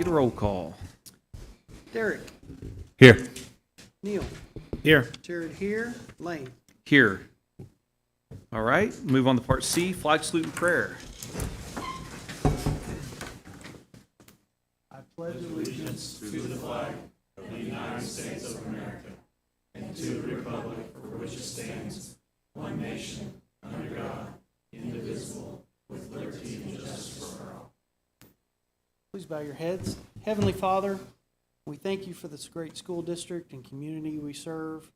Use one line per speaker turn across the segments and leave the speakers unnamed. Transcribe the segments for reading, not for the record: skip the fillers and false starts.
get a roll call?
Derek.
Here.
Neil.
Here.
Jared here. Lane.
Here. All right, move on to part C, flag salute and prayer.
I pledge allegiance Please bow your heads. Heavenly Father, we thank you for this great school district and community we serve.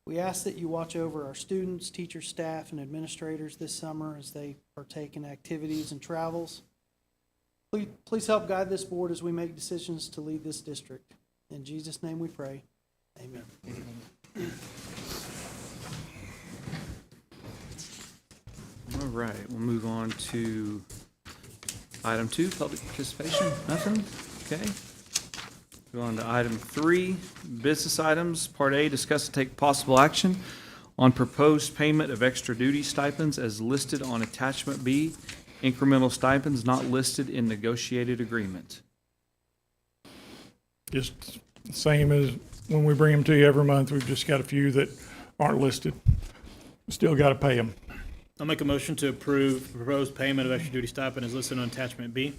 We ask that you watch over our students, teachers, staff, and administrators this summer as they partake in activities and travels. Please help guide this board as we make decisions to lead this district. In Jesus' name we pray. Amen.
All right, we'll move on to item 2, public participation. Nothing? Okay. Go on to item 3, business items. Part A, discuss and take possible action on proposed payment of extra duty stipends as listed on attachment B, incremental stipends not listed in negotiated agreement.
Just same as when we bring them to you every month. We've just got a few that aren't listed. Still got to pay them.
I'll make a motion to approve proposed payment of extra duty stipend as listed on attachment B.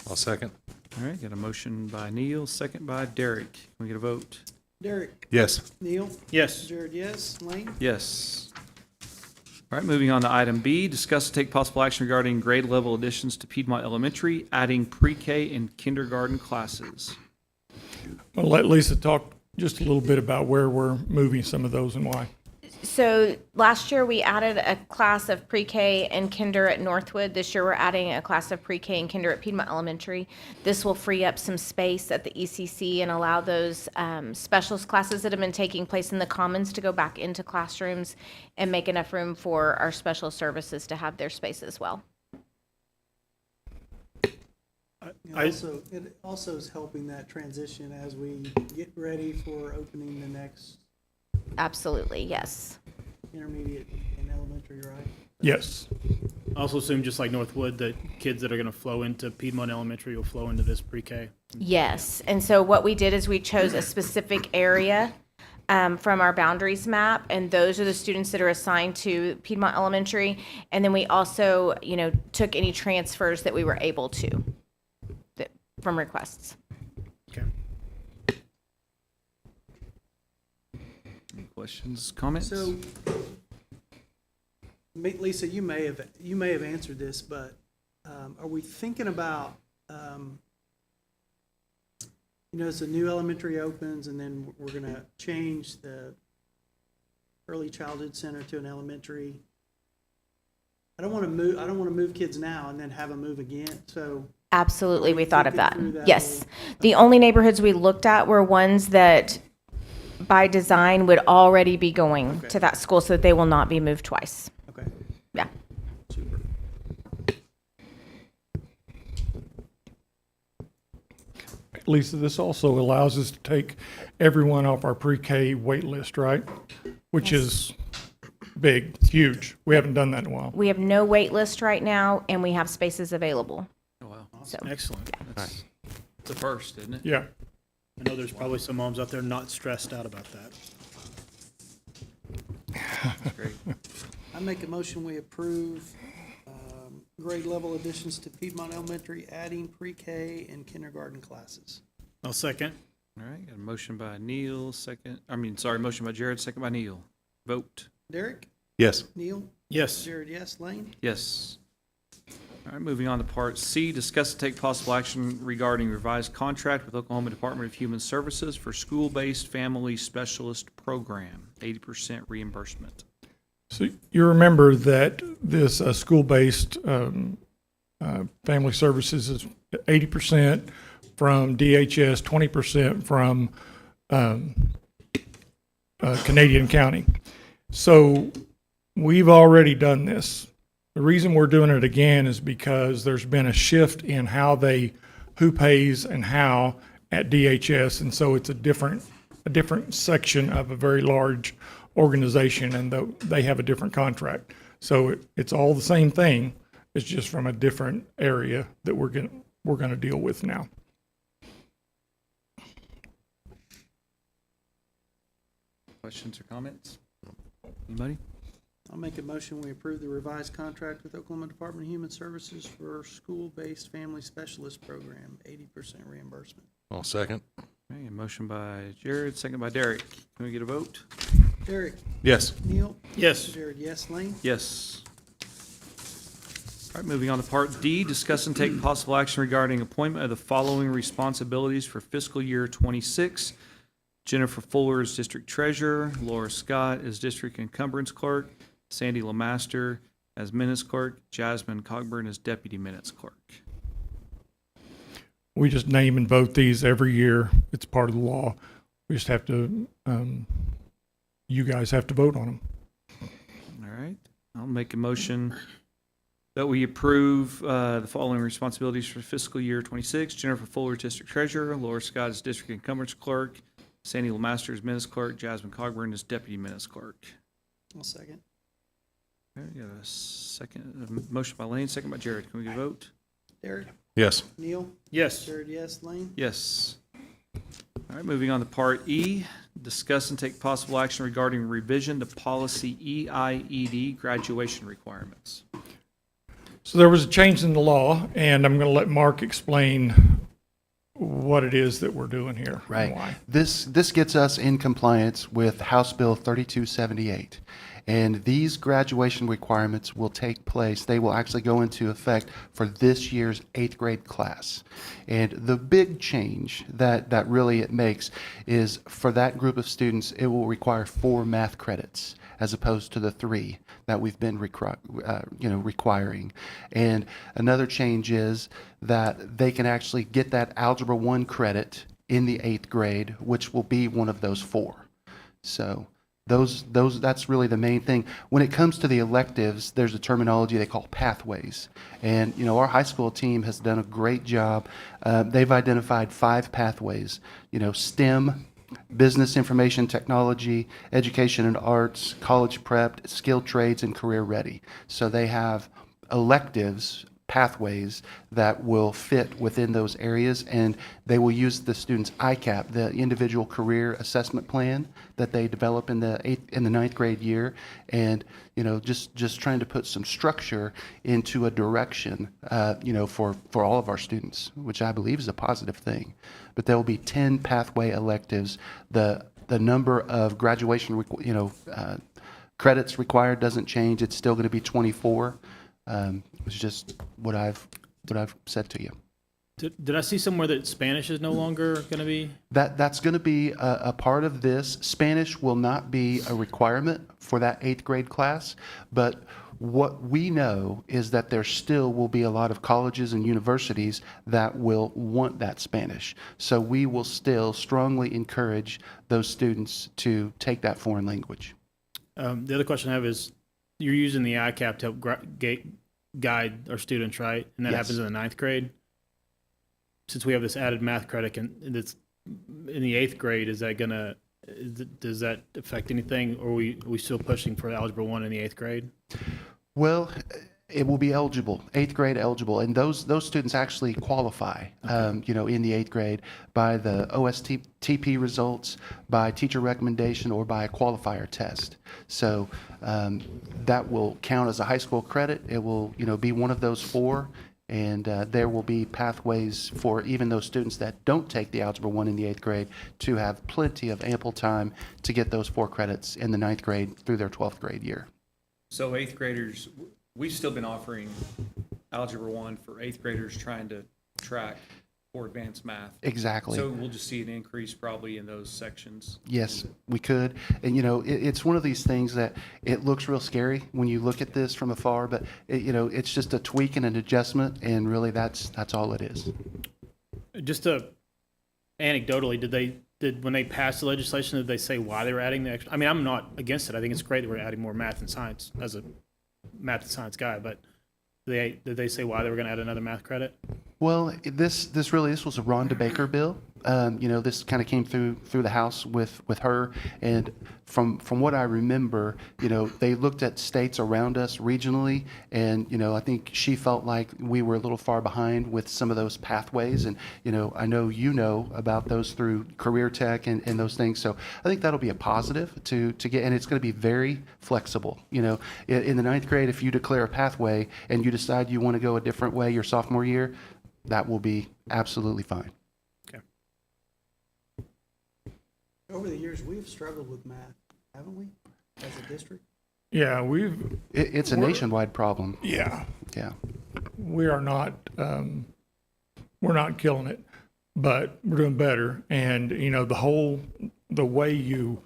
I'll second.
All right, got a motion by Neil, second by Derek. Can we get a vote?
Derek.
Yes.
Neil.
Yes.
Jared, yes. Lane.
Yes. All right, moving on to item B, discuss and take possible action regarding grade level additions to Piedmont Elementary, adding pre-K and kindergarten classes.
I'll let Lisa talk just a little bit about where we're moving some of those and why.
So last year we added a class of pre-K and kinder at Northwood. This year we're adding a class of pre-K and kinder at Piedmont Elementary. This will free up some space at the ECC and allow those specialist classes that have been taking place in the commons to go back into classrooms and make enough room for our special services to have their space as well.
It also is helping that transition as we get ready for opening the next
Absolutely, yes.
intermediate and elementary, right?
Yes.
I also assume, just like Northwood, that kids that are going to flow into Piedmont Elementary will flow into this pre-K.
Yes, and so what we did is we chose a specific area from our boundaries map, and those are the students that are assigned to Piedmont Elementary. And then we also, took any transfers that we were able to from requests.
Okay.
Any questions, comments?
So, Lisa, you may have answered this, but are we thinking about, as the new elementary opens, and then we're going to change the early childhood center to an elementary? I don't want to move kids now and then have them move again. So
Absolutely, we thought of that.
thinking through that
Yes.
whole-
The only neighborhoods we looked at were ones that by design would already be going
Okay.
to that school so that they will not be moved twice.
Okay,
Yeah.
super.
Lisa, this also allows us to take everyone off our pre-K wait list, right? Which is big, huge. We haven't done that in a while.
We have no wait list right now, and we have spaces available.
Oh, wow.
So
Excellent.
It's a first, isn't it?
Yeah.
I know there's probably some moms out there not stressed out about that.
Great.
I make a motion, we approve grade level additions to Piedmont Elementary, adding pre-K and kindergarten classes.
I'll second.
All right, got a motion by Neil, motion by Jared, second by Neil. Vote.
Derek?
Yes.
Neil?
Yes.
Jared, yes. Lane?
Yes. All right, moving on to part C, discuss and take possible action regarding revised contract with Oklahoma Department of Human Services for school-based family specialist program, 80% reimbursement.
So you remember that this school-based family services is 80% from DHS, 20% from Canadian County. So we've already done this. The reason we're doing it again is because there's been a shift in who pays and how at DHS, and so it's a different section of a very large organization, and they have a different contract. So it's all the same thing. It's just from a different area that we're going to deal with now.
Questions or comments? Anybody?
I'll make a motion, we approve the revised contract with Oklahoma Department of Human Services for school-based family specialist program, 80% reimbursement.
I'll second.
Okay, a motion by Jared, second by Derek. Can we get a vote?
Derek?
Yes.
Neil?
Yes.
Jared, yes. Lane?
Yes. All right, moving on to Part D, discuss and take possible action regarding appointment of the following responsibilities for fiscal year '26. Jennifer Fuller as District Treasurer, Laura Scott as District Encumbrance Clerk, Sandy Lemaster as Minutes Clerk, Jasmine Cogburn as Deputy Minutes Clerk.
We just name and vote these every year. It's part of the law. We just have to, you guys have to vote on them.
All right, I'll make a motion that we approve the following responsibilities for fiscal year '26. Jennifer Fuller, District Treasurer, Laura Scott as District Encumbrance Clerk, Sandy Lemaster as Minutes Clerk, Jasmine Cogburn as Deputy Minutes Clerk.
I'll second.
Okay, got a second, a motion by Lane, second by Jared. Can we get a vote?
Derek?
Yes.
Neil?
Yes.
Jared, yes. Lane?
Yes. All right, moving on to Part E, discuss and take possible action regarding revision to policy EIED graduation requirements.
So there was a change in the law, and I'm going to let Mark explain what it is that we're doing here. and
Right.
why.
This gets us in compliance with House Bill 3278. And these graduation requirements will take place, they will actually go into effect for this year's 8th grade class. And the big change that really it makes is for that group of students, it will require 4 math credits as opposed to the 3 that we've been requiring. And another change is that they can actually get that Algebra 1 credit in the 8th grade, which will be one of those 4. So that's really the main thing. When it comes to the electives, there's a terminology they call pathways. And, our high school team has done a great job. They've identified 5 pathways, STEM, business information technology, education and arts, college prep, skilled trades, and career ready. So they have electives, pathways that will fit within those areas, and they will use the students' ICAP, the individual career assessment plan that they develop in the 9th grade year, and just trying to put some structure into a direction, for all of our students, which I believe is a positive thing. But there will be 10 pathway electives. The number of graduation, credits required doesn't change. It's still going to be 24. It's just what I've said to you.
Did I see somewhere that Spanish is no longer going to be?
That's going to be a part of this. Spanish will not be a requirement for that 8th grade class, but what we know is that there still will be a lot of colleges and universities that will want that Spanish. So we will still strongly encourage those students to take that foreign language.
The other question I have is, you're using the ICAP to help guide our students, right? And that
Yes.
happens in the 9th grade. Since we have this added math credit in the 8th grade, does that affect anything, or are we still pushing for Algebra 1 in the 8th grade?
Well, it will be eligible, 8th grade eligible, and those students actually qualify, in the 8th grade by the OSTP results, by teacher recommendation, or by a qualifier test. So that will count as a high school credit. It will, be one of those 4, and there will be pathways for even those students that don't take the Algebra 1 in the 8th grade to have plenty of ample time to get those 4 credits in the 9th grade through their 12th grade year.
So 8th graders, we've still been offering Algebra 1 for 8th graders trying to track for advanced math.
Exactly.
So we'll just see an increase probably in those sections.
Yes, we could. And, it's one of these things that it looks real scary when you look at this from afar, but, it's just a tweak and an adjustment, and really that's all it is.
Just anecdotally, when they passed the legislation, did they say why they were adding the extra? I mean, I'm not against it. I think it's great that we're adding more math and science as a math and science guy, but did they say why they were going to add another math credit?
Well, this was a Rhonda Baker bill. This kind of came through the House with her, and from what I remember, they looked at states around us regionally, and I think she felt like we were a little far behind with some of those pathways, and I know about those through Career Tech and those things. So I think that'll be a positive to get, and it's going to be very flexible. In the ninth grade, if you declare a pathway and you decide you want to go a different way your sophomore year, that will be absolutely fine.
Over the years, we've struggled with math, haven't we, as a district?
Yeah,
It's a nationwide problem.
yeah,
Yeah.
we are not, we're not killing it, but we're doing better. And, the way you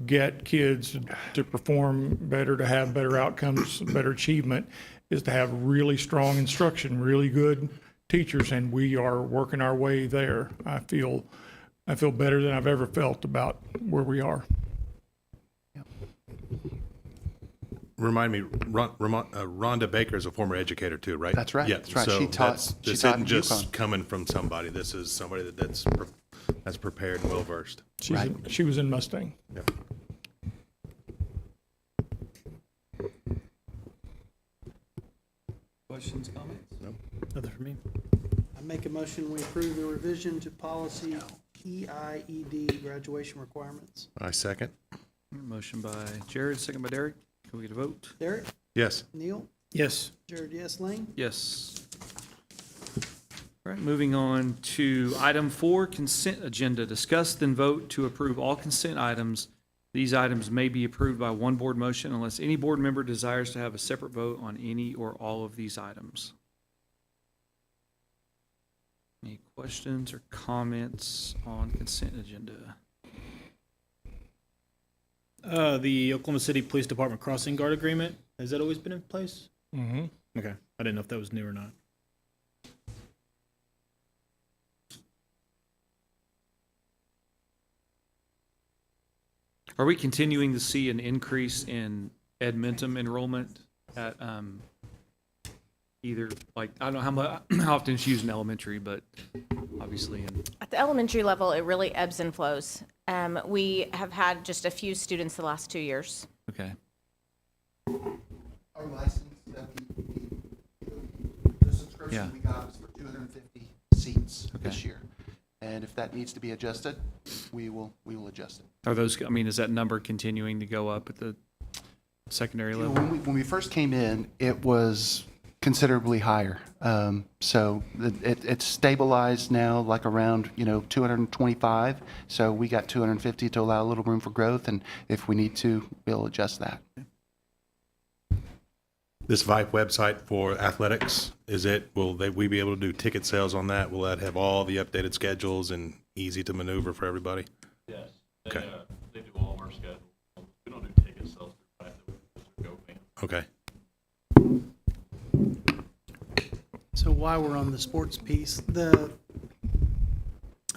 get kids to perform better, to have better outcomes, better achievement, is to have really strong instruction, really good teachers, and we are working our way there. I feel better than I've ever felt about where we are.
Remind me, Rhonda Baker is a former educator too, right?
That's right.
Yeah.
That's right.
So
She taught
this
in
isn't just
UConn.
coming from somebody. This is somebody that's prepared and well versed.
She was in Mustang.
Yep.
Questions, comments?
Nothing for me.
I make a motion, we approve the revision to policy EIED graduation requirements.
I second.
Motion by Jared, second by Derek. Can we get a vote?
Derek,
Yes.
Neil,
Yes.
Jared, yes, Lane?
Yes. All right, moving on to item 4, consent agenda. Discuss then vote to approve all consent items. These items may be approved by one board motion unless any board member desires to have a separate vote on any or all of these items. Any questions or comments on consent agenda?
The Oklahoma City Police Department crossing guard agreement, has that always been in place?
Mm-hmm.
Okay, I didn't know if that was new or not.
Are we continuing to see an increase in Edmentum enrollment at either, like, I don't know how often it's used in elementary, but obviously in,
At the elementary level, it really ebbs and flows. We have had just a few students the last 2 years.
okay.
Our license the subscription
Yeah.
we got was for 250 seats this
Okay.
year. And if that needs to be adjusted, we will adjust it.
Are those, I mean, is that number continuing to go up at the secondary level?
When we first came in, it was considerably higher. So it's stabilized now like around, 225. So we got 250 to allow a little room for growth. And if we need to, we'll adjust that.
This VIPE website for athletics, will we be able to do ticket sales on that? Will that have all the updated schedules and easy to maneuver for everybody?
Yes.
Okay.
They do all of our schedules. We don't do ticket sales through
Okay.
So while we're on the sports piece, I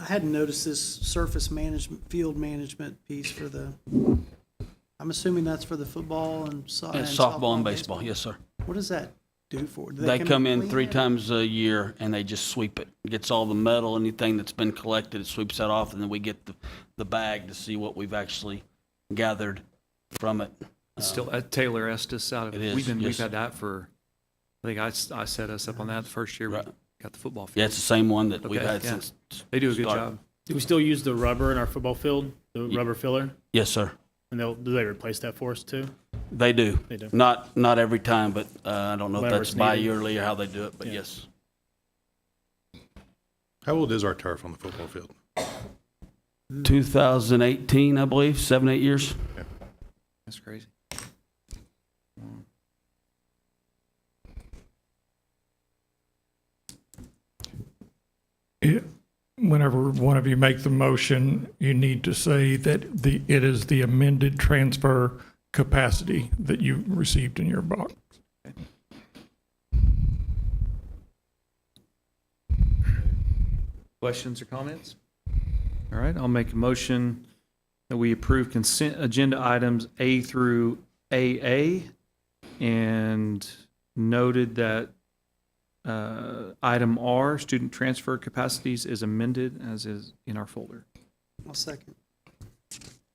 hadn't noticed this surface management, field management piece for I'm assuming that's for the football and
Softball and baseball, yes, sir.
What does that do for? Do
They come in
clean
3
that?
times a year and they just sweep it. Gets all the metal, anything that's been collected, it sweeps that off, and then we get the bag to see what we've actually gathered from it.
It's still at Taylor Estes out of,
It is,
we've
yes.
had that for, I think I set us up on that the first year we
Right.
got the football
Yeah,
field.
it's the same one that we've
Okay,
had
yeah.
since.
They do a good
start.
job.
Do we still use the rubber in our football field, the rubber filler?
Yes, sir.
And do they replace that for us too?
They do.
They do.
Not every time, but I don't know if
Whenever
that's
it's needed.
bi-yearly or how they do it, but
Yeah.
yes.
How old is our turf on the football field?
2018, I believe, 7, 8 years.
That's crazy.
Whenever one of you make the motion, you need to say that it is the amended transfer capacity that you received in your box.
Questions or comments? All right, I'll make a motion that we approve consent agenda items A through AA, and noted that Item R, student transfer capacities is amended as is in our folder.
I'll second.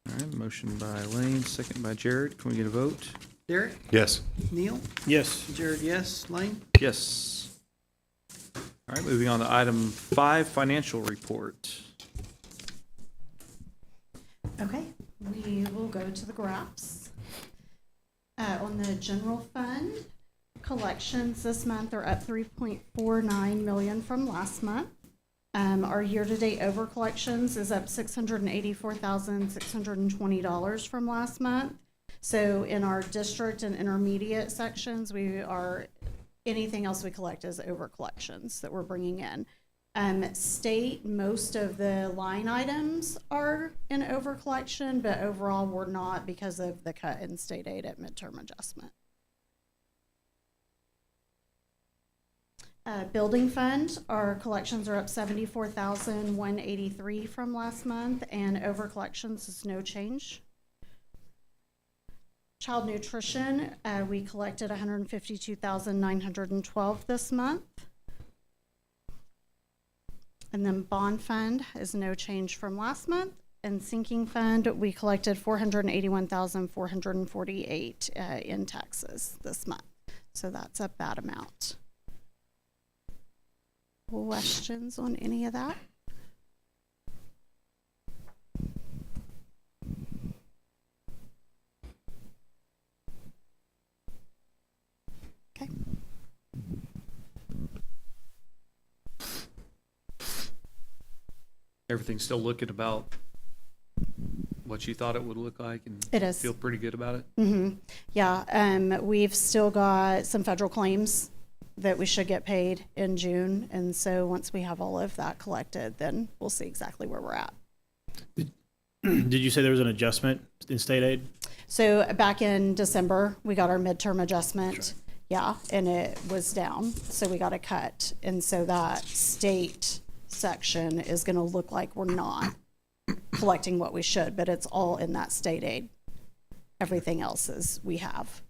All right, motion by Lane, second by Jared. Can we get a vote?
Derek?
Yes.
Neil?
Yes.
Jared, yes. Lane?
Yes. All right, moving on to item 5, financial report.
Okay, we will go to the graphs. On the general fund, collections this month are up 3.49 million from last month. Our year-to-date over collections is up $684,620 from last month. So in our district and intermediate sections, anything else we collect is over collections that we're bringing in. State, most of the line items are in over collection, but overall we're not because of the cut in state aid at midterm adjustment. Building fund, our collections are up 74,183 from last month, and over collections is no change. Child nutrition, we collected 152,912 this month. And then bond fund is no change from last month. And sinking fund, we collected 481,448 in taxes this month. So that's up that amount. Questions on any of that? Okay.
Everything's still looking about what you thought it would look like and
It is.
feel pretty good about it?
Yeah, we've still got some federal claims that we should get paid in June. And so once we have all of that collected, then we'll see exactly where we're at.
Did you say there was an adjustment in state aid?
So back in December, we got our midterm adjustment. Yeah, and it was down, so we got a cut. And so that state section is gonna look like we're not collecting what we should, but it's all in that state aid. Everything else is, we have.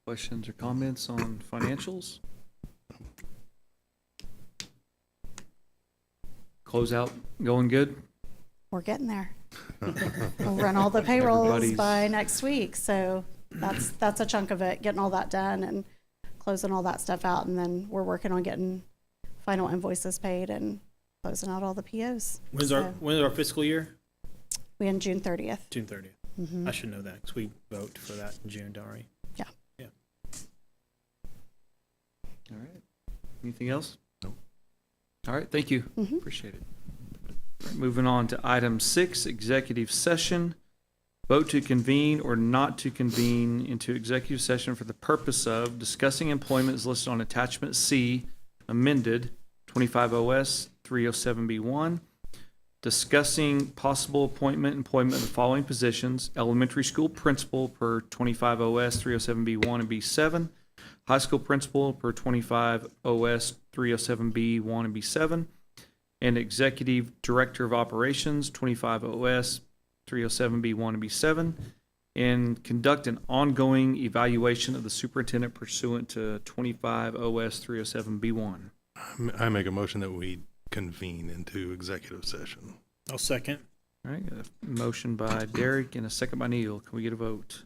Questions or comments on financials? Closeout going good?
We're getting there. We'll run all the payrolls
Everybody's-
by next week, so that's a chunk of it, getting all that done and closing all that stuff out, and then we're working on getting final invoices paid and closing out all the POs.
When's our fiscal year?
We end June 30th.
June 30th.
Mhm.
I should know that because we vote for that in June, don't we?
Yeah.
Yeah.
All right. Anything else?
No.
All right, thank you.
Mhm.
Appreciate it. All right, moving on to item 6, executive session. Vote to convene or not to convene into executive session for the purpose of discussing employment as listed on attachment C, amended 25 OS 307B1, discussing possible employment of the following positions: elementary school principal per 25 OS 307B1 and B7, high school principal per 25 OS 307B1 and B7, and executive director of operations 25 OS 307B1 and B7, and conduct an ongoing evaluation of the superintendent pursuant to 25 OS 307B1.
I make a motion that we convene into executive session.
I'll second.
All right, got a motion by Derek and a second by Neil. Can we get a vote?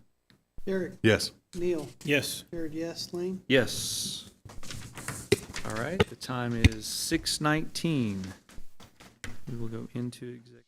Derek?
Yes.
Neil?
Yes.
Jared, yes. Lane?
Yes. All right, the time is 6:19. We will go into executive.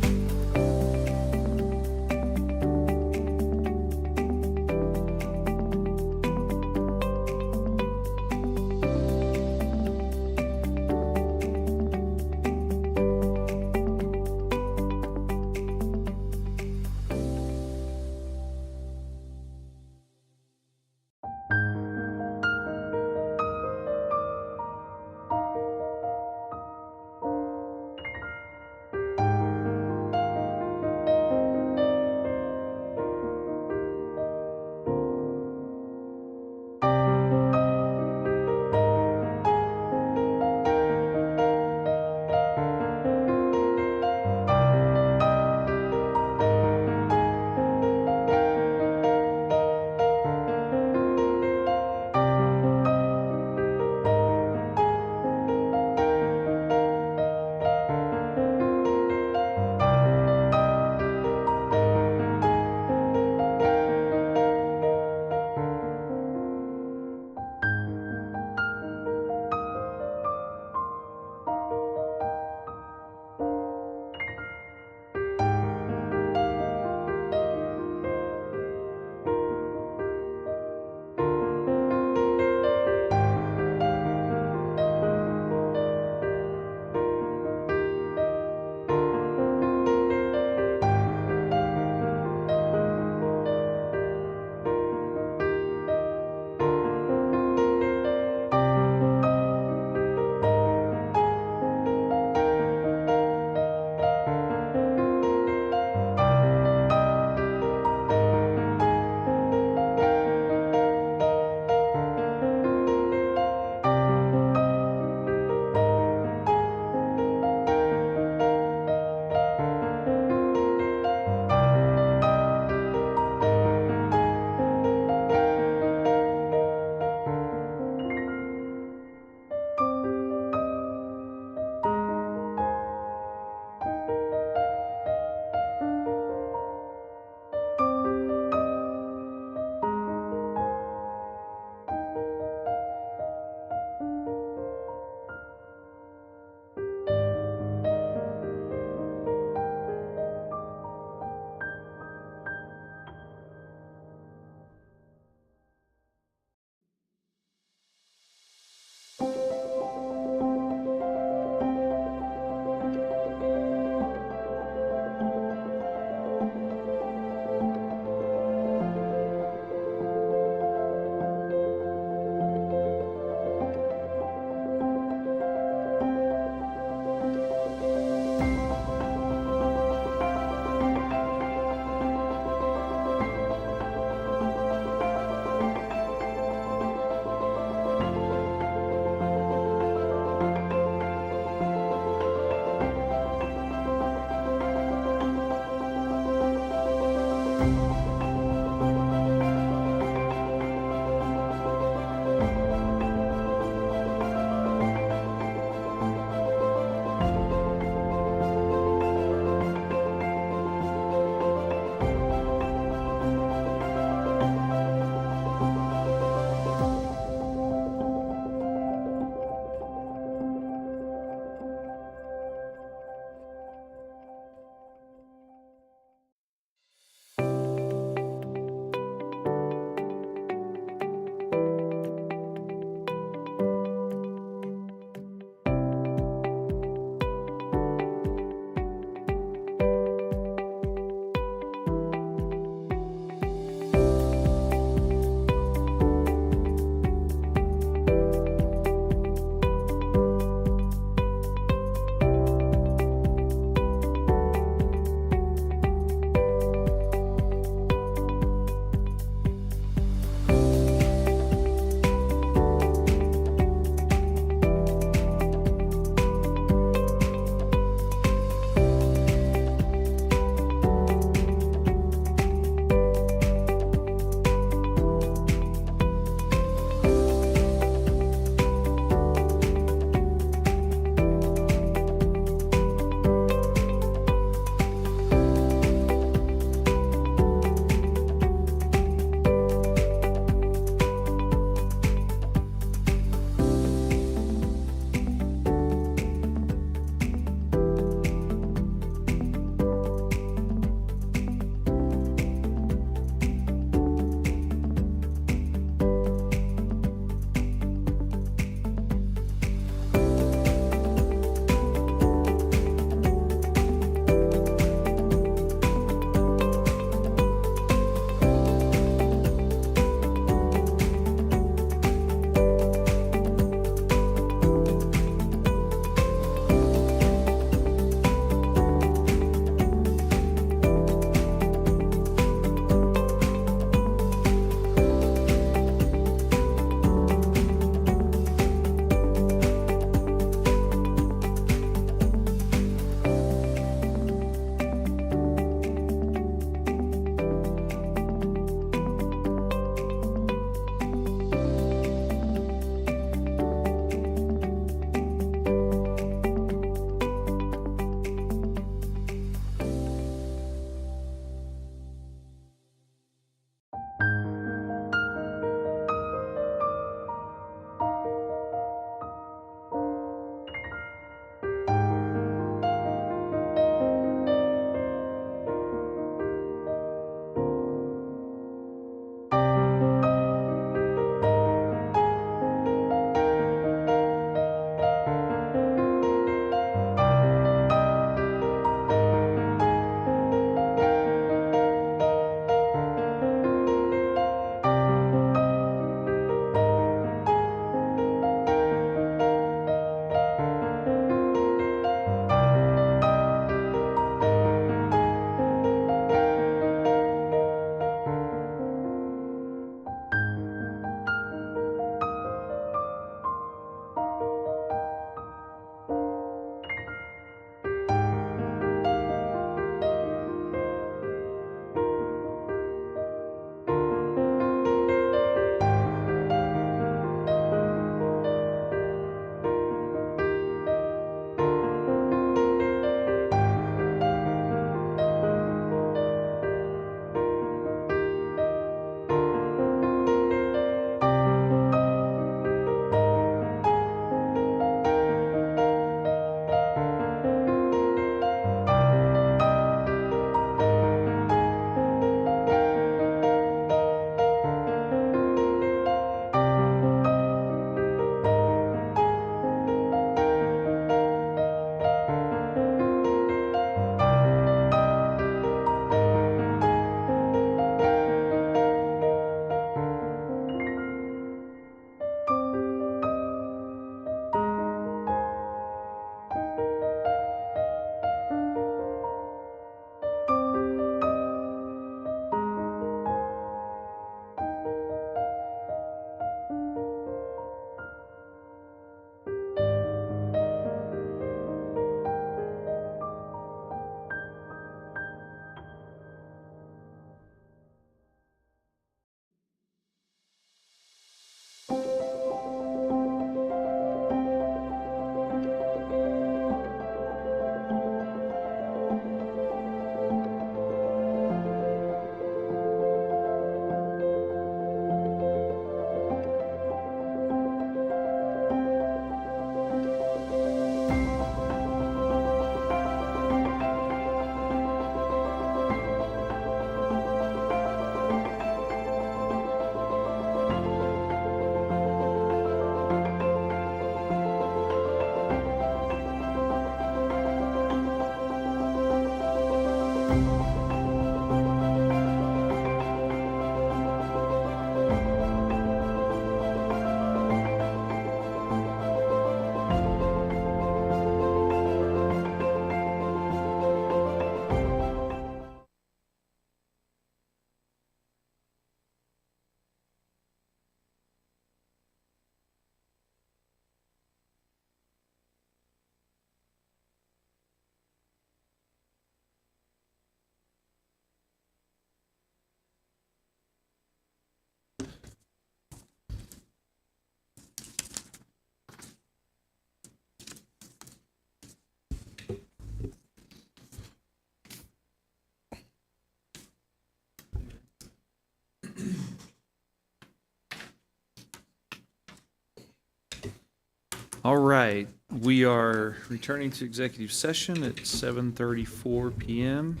All right, we are returning to executive session at 7:34 PM.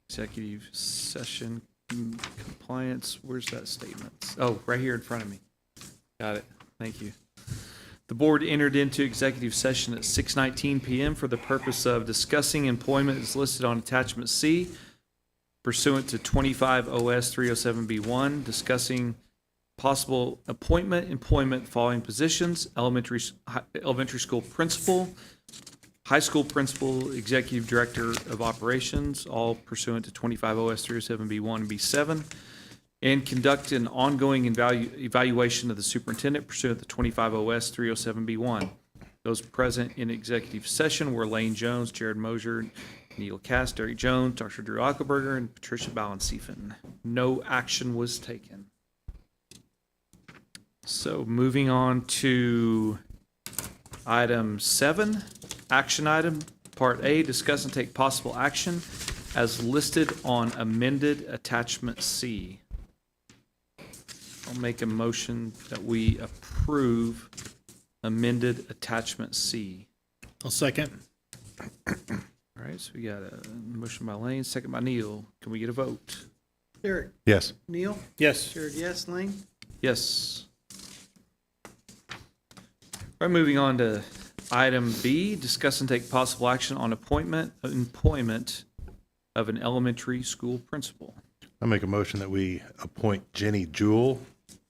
Executive session compliance, where's that statement? Oh, right here in front of me. Got it, thank you. The board entered into executive session at 6:19 PM for the purpose of discussing employment as listed on attachment C pursuant to 25 OS 307B1, discussing possible employment following positions: elementary school principal, high school principal, executive director of operations, all pursuant to 25 OS 307B1 and B7, and conduct an ongoing evaluation of the superintendent pursuant to 25 OS 307B1. Those present in executive session were Lane Jones, Jared Mosier, Neil Cass, Derek Jones, Dr. Drew Ackelberger, and Patricia Ballensiefen. No action was taken. So moving on to item 7, action item, part A, discuss and take possible action as listed on amended attachment C. I'll make a motion that we approve amended attachment C.
I'll second.
All right, so we got a motion by Lane, second by Neil. Can we get a vote?
Derek,
Yes.
Neil,
Yes.
Jared, yes, Lane?
Yes. All right, moving on to item B, discuss and take possible action on employment of an elementary school principal.
I make a motion that we appoint Jenny Jewell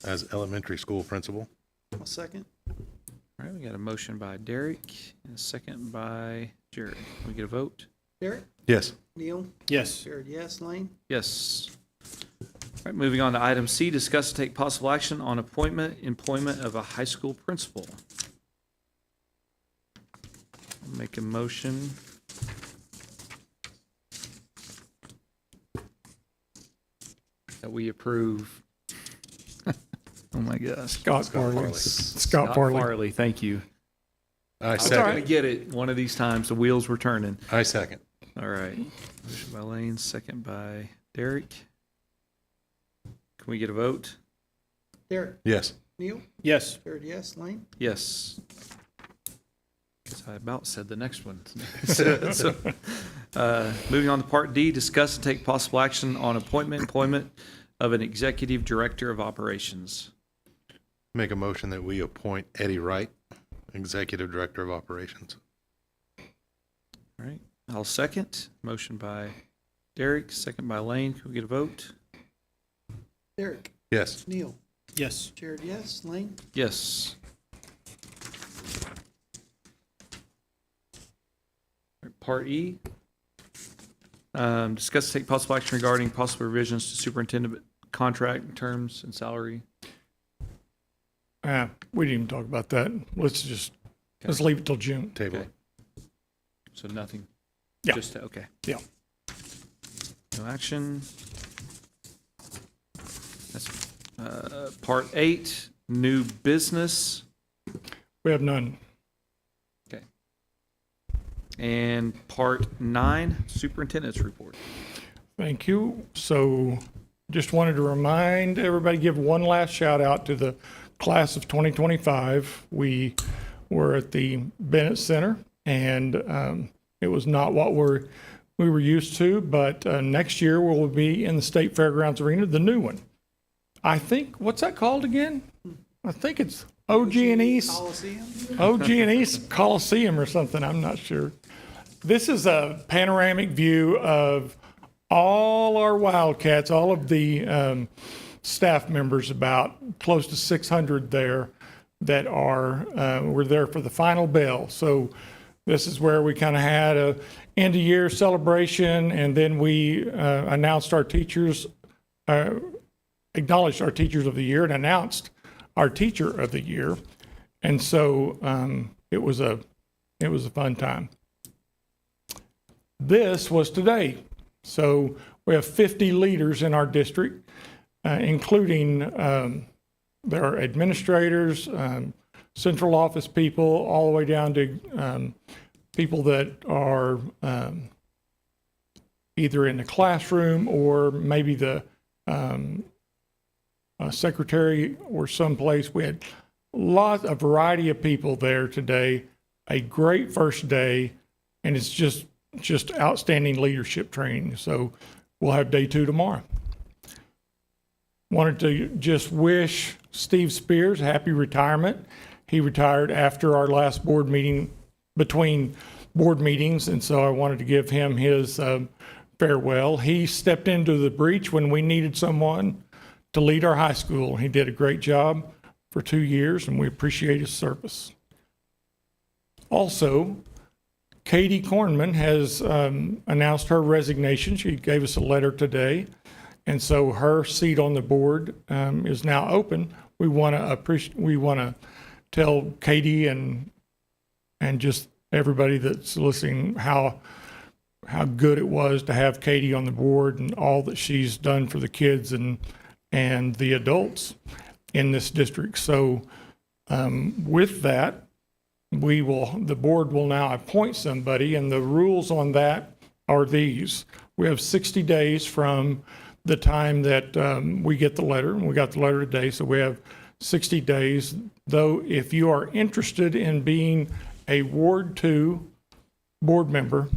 as elementary school principal.
I'll second.
All right, we got a motion by Derek and a second by Jared. Can we get a vote?
Derek,
Yes.
Neil,
Yes.
Jared, yes, Lane?
Yes. All right, moving on to item C, discuss and take possible action on employment of a high school principal. I'll make a motion. That we approve. Oh my gosh.
Scott Farley. Scott Farley.
Thank you.
I
I was trying to
second.
get it one of these times. The wheels were turning.
I second.
All right. Motion by Lane, second by Derek. Can we get a vote?
Derek,
Yes.
Neil,
Yes.
Jared, yes, Lane?
Yes. Guess I about said the next one. So, moving on to part D, discuss and take possible action on employment of an executive director of operations.
Make a motion that we appoint Eddie Wright, executive director of operations.
All right. I'll second. Motion by Derek, second by Lane. Can we get a vote?
Derek,
Yes.
Neil,
Yes.
Jared, yes, Lane?
Yes. All right, part E. Discuss and take possible action regarding possible revisions to superintendent contract terms and salary.
We didn't even talk about that. Let's leave it till June.
Table.
Okay. So nothing?
Yeah.
Just, okay.
Yeah.
No action. That's, part 8, new business.
We have none.
And part 9, superintendent's report.
Thank you. So just wanted to remind everybody, give one last shout out to the class of 2025. We were at the Bennett Center, and it was not what we were used to, but next year we'll be in the State Fairgrounds Arena, the new one. I think, what's that called again? I think it's OG&E's
Coliseum?
OG&E's Coliseum or something. I'm not sure. This is a panoramic view of all our Wildcats, all of the staff members, about close to 600 there that were there for the final bell. So this is where we kind of had a end of year celebration, and then we announced our teachers, acknowledged our teachers of the year, and announced our teacher of the year. And so it was a fun time. This was today. So we have 50 leaders in our district, including there are administrators, central office people, all the way down to people that are either in the classroom or maybe the secretary or someplace. We had a variety of people there today. A great first day, and it's just outstanding leadership training. So we'll have day 2 tomorrow. Wanted to just wish Steve Spears happy retirement. He retired after our last board meeting, between board meetings, and so I wanted to give him his farewell. He stepped into the breach when we needed someone to lead our high school. He did a great job for 2 years, and we appreciate his service. Also, Katie Kornman has announced her resignation. She gave us a letter today, and so her seat on the board is now open. We want to tell Katie and just everybody that's listening how good it was to have Katie on the board and all that she's done for the kids and the adults in this district. So with that, the board will now appoint somebody, and the rules on that are these. We have 60 days from the time that we get the letter, and we got the letter today, so we have 60 days. Though if you are interested in being a Ward 2 board member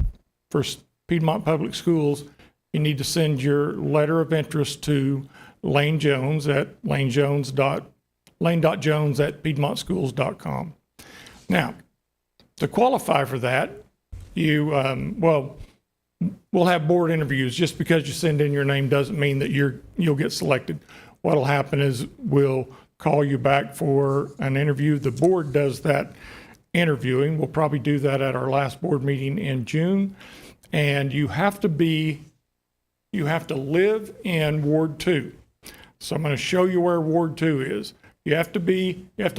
for Piedmont Public Schools, you need to send your letter of interest to Lane Jones at lane.jones@piedmontschools.com. Now, to qualify for that, we'll have board interviews. Just because you send in your name doesn't mean that you'll get selected. What'll happen is we'll call you back for an interview. The board does that interviewing. We'll probably do that at our last board meeting in June. And you have to live in Ward 2. So I'm going to show you where Ward 2 is. You have to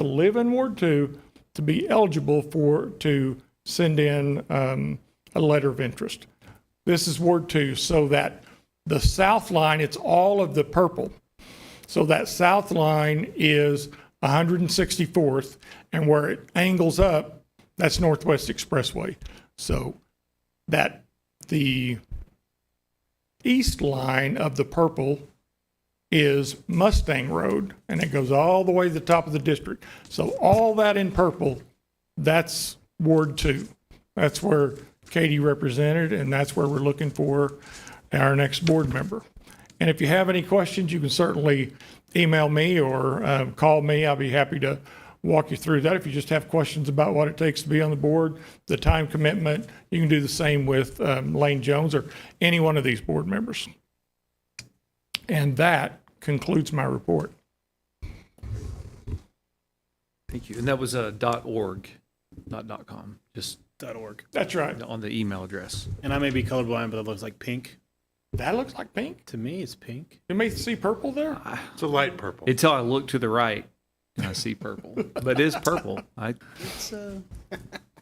live in Ward 2 to be eligible to send in a letter of interest. This is Ward 2, so that the south line, it's all of the purple. So that south line is 164th, and where it angles up, that's Northwest Expressway. So that the east line of the purple is Mustang Road, and it goes all the way to the top of the district. So all that in purple, that's Ward 2. That's where Katie represented, and that's where we're looking for our next board member. And if you have any questions, you can certainly email me or call me. I'll be happy to walk you through that. If you just have questions about what it takes to be on the board, the time commitment, you can do the same with Lane Jones or any one of these board members. And that concludes my report.
Thank you. And that was .org, not .com, just
.org.
That's right.
on the email address.
And I may be colorblind, but it looks like pink.
That looks like pink.
To me, it's pink.
You may see purple there.
It's a light purple.
Until I look to the right and I see purple, but it is purple.
It's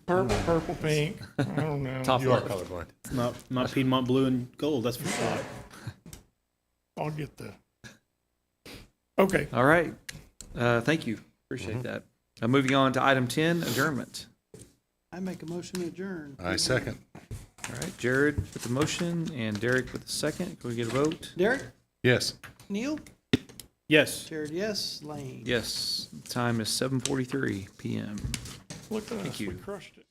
Purple, pink. I don't know.
Top
You are
left.
colorblind.
not Piedmont blue and gold. That's for sure.
I'll get the. Okay.
All right. Thank you. Appreciate that. Moving on to item 10, adjournment.
I make a motion to adjourn.
I second.
All right, Jared with the motion and Derek with the second. Can we get a vote?
Derek?
Yes.
Neil?
Yes.
Jared, yes. Lane?
Yes. Time is 7:43 p.m.
Look at us.
you.
We crushed it.